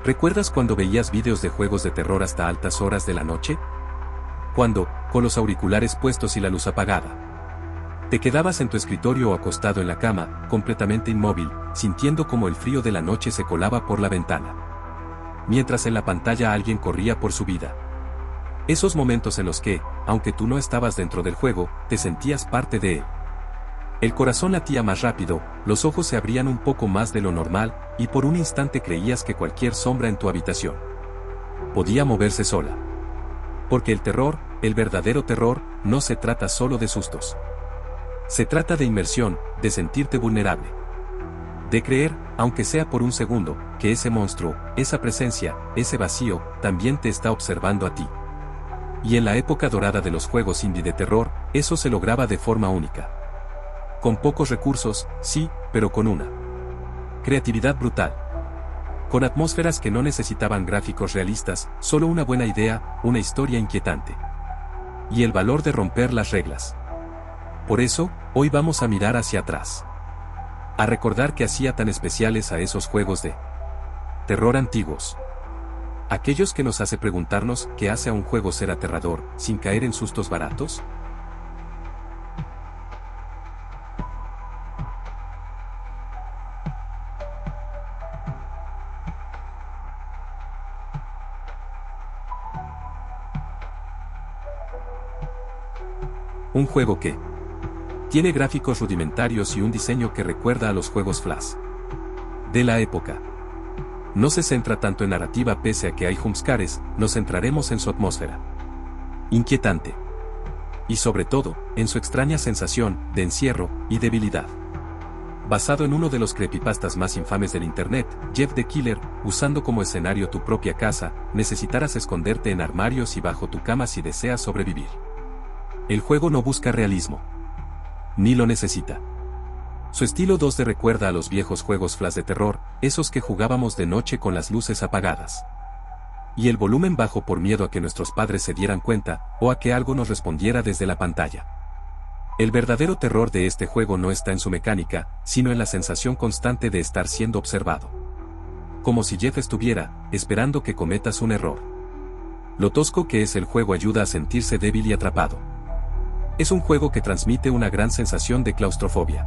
¿Recuerdas cuando veías vídeos de juegos de terror hasta altas horas de la noche? Cuando, con los auriculares puestos y la luz apagada, te quedabas en tu escritorio o acostado en la cama, completamente inmóvil, sintiendo como el frío de la noche se colaba por la ventana. Mientras en la pantalla alguien corría por su vida. Esos momentos en los que, aunque tú no estabas dentro del juego, te sentías parte de él. El corazón latía más rápido, los ojos se abrían un poco más de lo normal, y por un instante creías que cualquier sombra en tu habitación podía moverse sola. Porque el terror, el verdadero terror, no se trata solo de sustos. Se trata de inmersión, de sentirte vulnerable. De creer, aunque sea por un segundo, que ese monstruo, esa presencia, ese vacío, también te está observando a ti. Y en la época dorada de los juegos indie de terror, eso se lograba de forma única. Con pocos recursos, sí, pero con una creatividad brutal. Con atmósferas que no necesitaban gráficos realistas, solo una buena idea, una historia inquietante. Y el valor de romper las reglas. Por eso, hoy vamos a mirar hacia atrás. A recordar qué hacía tan especiales a esos juegos de terror antiguos. Aquellos que nos hace preguntarnos qué hace a un juego ser aterrador, sin caer en sustos baratos. Un juego que tiene gráficos rudimentarios y un diseño que recuerda a los juegos Flash de la época. No se centra tanto en narrativa pese a que hay jumpscares, nos centraremos en su atmósfera inquietante. Y sobre todo, en su extraña sensación de encierro y debilidad. Basado en uno de los creepypastas más infames del internet, Jeff the Killer, usando como escenario tu propia casa, necesitarás esconderte en armarios y bajo tu cama si deseas sobrevivir. El juego no busca realismo. Ni lo necesita. Su estilo 2D recuerda a los viejos juegos Flash de terror, esos que jugábamos de noche con las luces apagadas. Y el volumen bajo por miedo a que nuestros padres se dieran cuenta, o a que algo nos respondiera desde la pantalla. El verdadero terror de este juego no está en su mecánica, sino en la sensación constante de estar siendo observado. Como si Jeff estuviera, esperando que cometas un error. Lo tosco que es el juego ayuda a sentirse débil y atrapado. Es un juego que transmite una gran sensación de claustrofobia.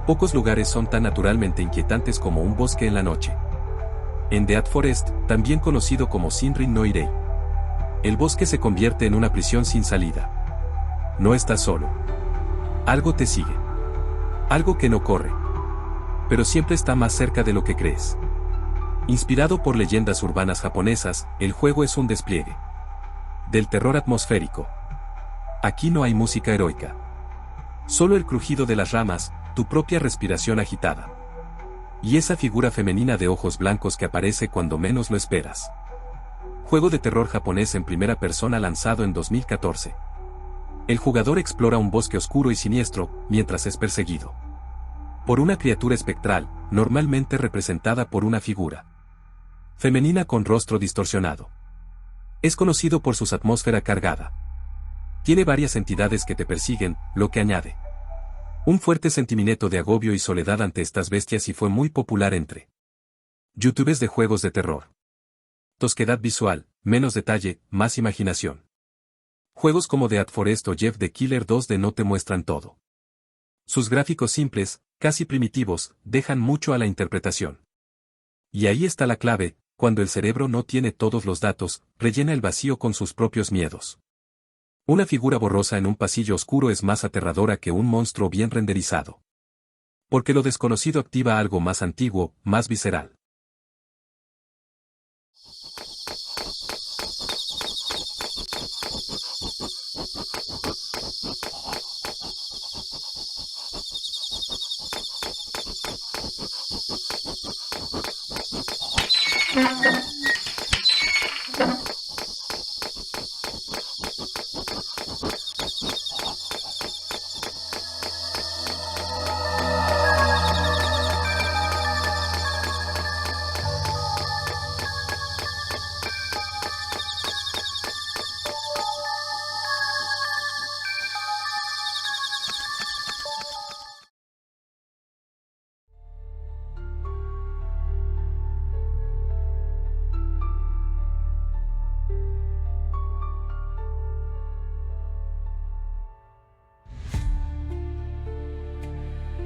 Pocos lugares son tan naturalmente inquietantes como un bosque en la noche. En Dead Forest, también conocido como Sinrin no Irei, el bosque se convierte en una prisión sin salida. No estás solo. Algo te sigue. Algo que no corre. Pero siempre está más cerca de lo que crees. Inspirado por leyendas urbanas japonesas, el juego es un despliegue del terror atmosférico. Aquí no hay música heroica. Solo el crujido de las ramas, tu propia respiración agitada. Y esa figura femenina de ojos blancos que aparece cuando menos lo esperas. Juego de terror japonés en primera persona lanzado en 2014. El jugador explora un bosque oscuro y siniestro, mientras es perseguido por una criatura espectral, normalmente representada por una figura femenina con rostro distorsionado. Es conocido por su atmósfera cargada. Tiene varias entidades que te persiguen, lo que añade un fuerte sentimiento de agobio y soledad ante estas bestias y fue muy popular entre youtubers de juegos de terror. Tosquedad visual, menos detalle, más imaginación. Juegos como Dead Forest o Jeff the Killer 2D no te muestran todo. Sus gráficos simples, casi primitivos, dejan mucho a la interpretación. Y ahí está la clave, cuando el cerebro no tiene todos los datos, rellena el vacío con sus propios miedos. Una figura borrosa en un pasillo oscuro es más aterradora que un monstruo bien renderizado. Porque lo desconocido activa algo más antiguo, más visceral.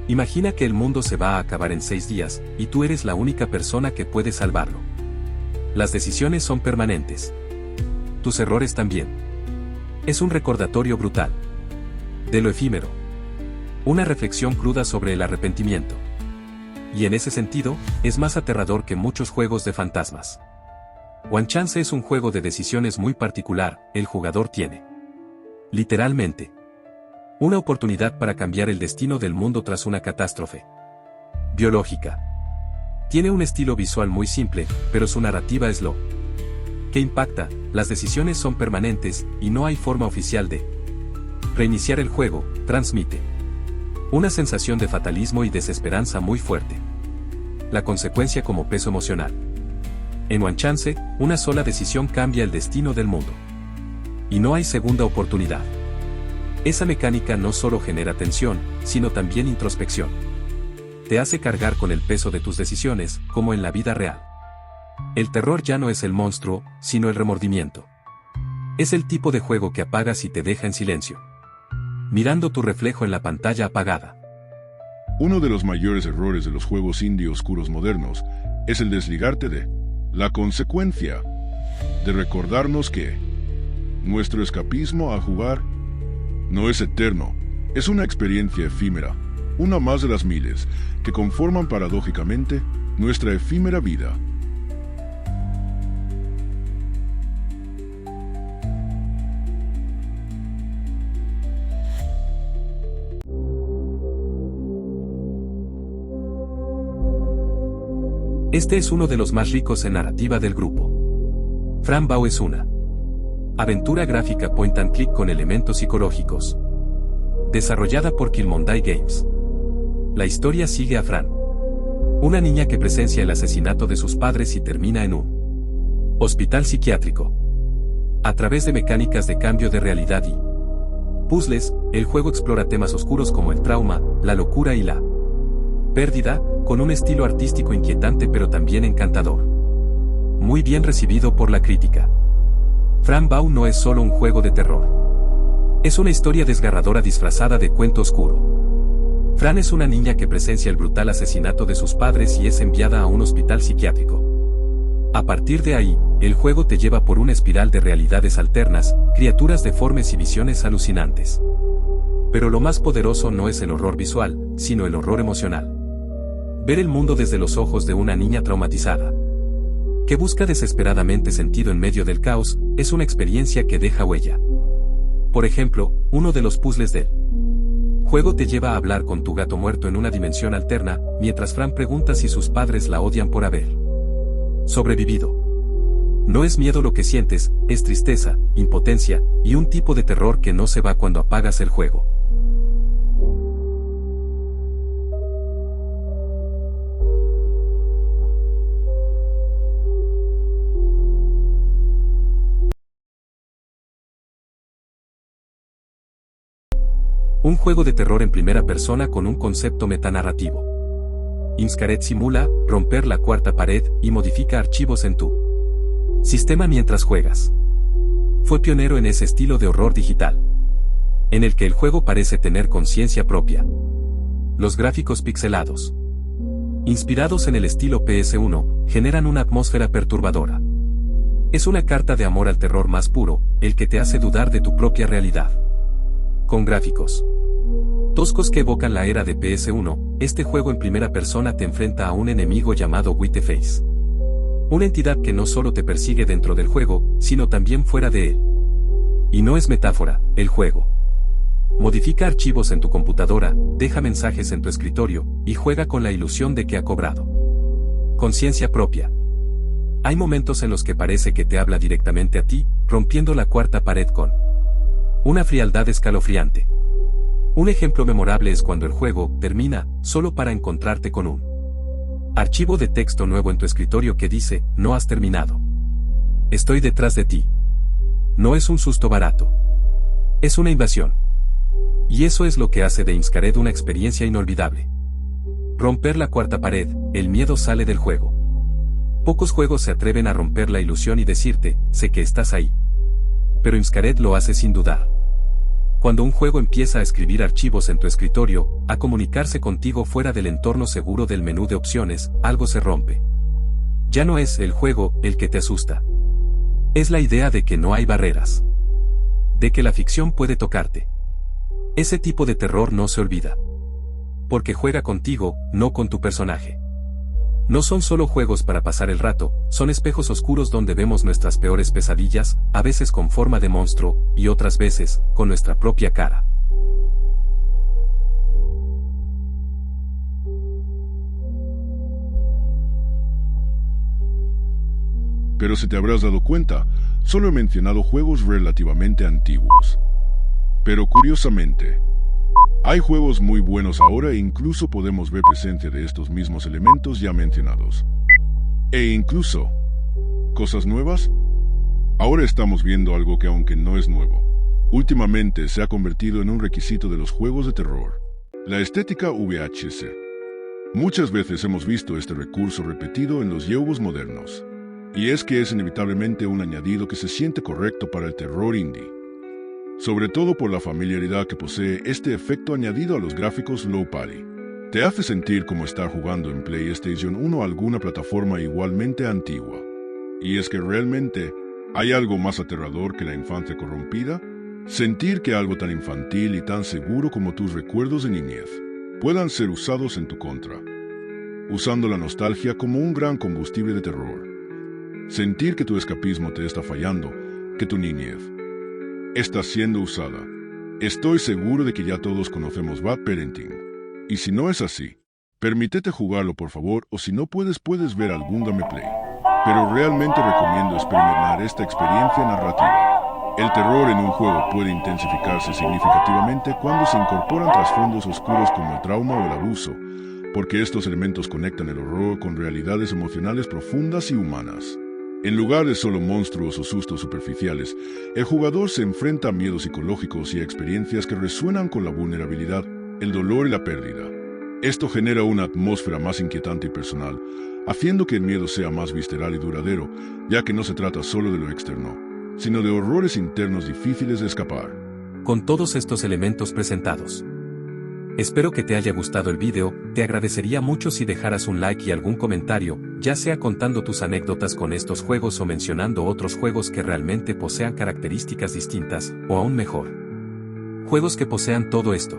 Imagina que el mundo se va a acabar en 6 días, y tú eres la única persona que puede salvarlo. Las decisiones son permanentes. Tus errores también. Es un recordatorio brutal. De lo efímero. Una reflexión cruda sobre el arrepentimiento. Y en ese sentido, es más aterrador que muchos juegos de fantasmas. One Chance es un juego de decisiones muy particular. El jugador tiene, literalmente, una oportunidad para cambiar el destino del mundo tras una catástrofe biológica. Tiene un estilo visual muy simple, pero su narrativa es lo que impacta. Las decisiones son permanentes, y no hay forma oficial de reiniciar el juego. Transmite una sensación de fatalismo y desesperanza muy fuerte. La consecuencia como peso emocional. En One Chance, una sola decisión cambia el destino del mundo. Y no hay segunda oportunidad. Esa mecánica no solo genera tensión, sino también introspección. Te hace cargar con el peso de tus decisiones, como en la vida real. El terror ya no es el monstruo, sino el remordimiento. Es el tipo de juego que apagas y te deja en silencio, mirando tu reflejo en la pantalla apagada. Uno de los mayores errores de los juegos indie oscuros modernos es el desligarte de la consecuencia, de recordarnos que nuestro escapismo a jugar no es eterno, es una experiencia efímera, una más de las miles que conforman paradójicamente nuestra efímera vida. Este es uno de los más ricos en narrativa del grupo. Fran Bow es una aventura gráfica point and click con elementos psicológicos. Desarrollada por Killmonday Games. La historia sigue a Fran, una niña que presencia el asesinato de sus padres y termina en un hospital psiquiátrico. A través de mecánicas de cambio de realidad y puzzles, el juego explora temas oscuros como el trauma, la locura y la pérdida, con un estilo artístico inquietante pero también encantador. Muy bien recibido por la crítica. Fran Bow no es solo un juego de terror. Es una historia desgarradora disfrazada de cuento oscuro. Fran es una niña que presencia el brutal asesinato de sus padres y es enviada a un hospital psiquiátrico. A partir de ahí, el juego te lleva por una espiral de realidades alternas, criaturas deformes y visiones alucinantes. Pero lo más poderoso no es el horror visual, sino el horror emocional. Ver el mundo desde los ojos de una niña traumatizada, que busca desesperadamente sentido en medio del caos, es una experiencia que deja huella. Por ejemplo, uno de los puzzles del juego te lleva a hablar con tu gato muerto en una dimensión alterna, mientras Fran pregunta si sus padres la odian por haber sobrevivido. No es miedo lo que sientes, es tristeza, impotencia, y un tipo de terror que no se va cuando apagas el juego. Un juego de terror en primera persona con un concepto metanarrativo. Inscaret simula romper la cuarta pared y modifica archivos en tu sistema mientras juegas. Fue pionero en ese estilo de horror digital, en el que el juego parece tener conciencia propia. Los gráficos pixelados, inspirados en el estilo PS1, generan una atmósfera perturbadora. Es una carta de amor al terror más puro, el que te hace dudar de tu propia realidad. Con gráficos toscos que evocan la era de PS1, este juego en primera persona te enfrenta a un enemigo llamado Whiteface. Una entidad que no solo te persigue dentro del juego, sino también fuera de él. Y no es metáfora, el juego modifica archivos en tu computadora, deja mensajes en tu escritorio, y juega con la ilusión de que ha cobrado conciencia propia. Hay momentos en los que parece que te habla directamente a ti, rompiendo la cuarta pared con una frialdad escalofriante. Un ejemplo memorable es cuando el juego termina, solo para encontrarte con un archivo de texto nuevo en tu escritorio que dice, no has terminado. Estoy detrás de ti. No es un susto barato. Es una invasión. Y eso es lo que hace de Inscared una experiencia inolvidable. Romper la cuarta pared, el miedo sale del juego. Pocos juegos se atreven a romper la ilusión y decirte, sé que estás ahí. Pero Inscared lo hace sin dudar. Cuando un juego empieza a escribir archivos en tu escritorio, a comunicarse contigo fuera del entorno seguro del menú de opciones, algo se rompe. Ya no es el juego el que te asusta. Es la idea de que no hay barreras. De que la ficción puede tocarte. Ese tipo de terror no se olvida. Porque juega contigo, no con tu personaje. No son solo juegos para pasar el rato, son espejos oscuros donde vemos nuestras peores pesadillas, a veces con forma de monstruo, y otras veces, con nuestra propia cara. Pero si te habrás dado cuenta, solo he mencionado juegos relativamente antiguos. Pero curiosamente, hay juegos muy buenos ahora e incluso podemos ver presencia de estos mismos elementos ya mencionados. E incluso, ¿cosas nuevas? Ahora estamos viendo algo que aunque no es nuevo, últimamente se ha convertido en un requisito de los juegos de terror. La estética VHS. Muchas veces hemos visto este recurso repetido en los juegos modernos. Y es que es inevitablemente un añadido que se siente correcto para el terror indie. Sobre todo por la familiaridad que posee este efecto añadido a los gráficos low poly. Te hace sentir como estar jugando en PlayStation 1 o alguna plataforma igualmente antigua. Y es que realmente, ¿hay algo más aterrador que la infancia corrompida? Sentir que algo tan infantil y tan seguro como tus recuerdos de niñez puedan ser usados en tu contra. Usando la nostalgia como un gran combustible de terror. Sentir que tu escapismo te está fallando, que tu niñez está siendo usada. Estoy seguro de que ya todos conocemos Bad Parenting. Y si no es así, permítete jugarlo por favor o si no puedes ver algún gameplay. Pero realmente recomiendo experimentar esta experiencia narrativa. El terror en un juego puede intensificarse significativamente cuando se incorporan trasfondos oscuros como el trauma o el abuso, porque estos elementos conectan el horror con realidades emocionales profundas y humanas. En lugar de solo monstruos o sustos superficiales, el jugador se enfrenta a miedos psicológicos y a experiencias que resuenan con la vulnerabilidad, el dolor y la pérdida. Esto genera una atmósfera más inquietante y personal, haciendo que el miedo sea más visceral y duradero, ya que no se trata solo de lo externo, sino de horrores internos difíciles de escapar. Con todos estos elementos presentados, espero que te haya gustado el video, te agradecería mucho si dejaras un like y algún comentario, ya sea contando tus anécdotas con estos juegos o mencionando otros juegos que realmente posean características distintas, o aún mejor, juegos que posean todo esto.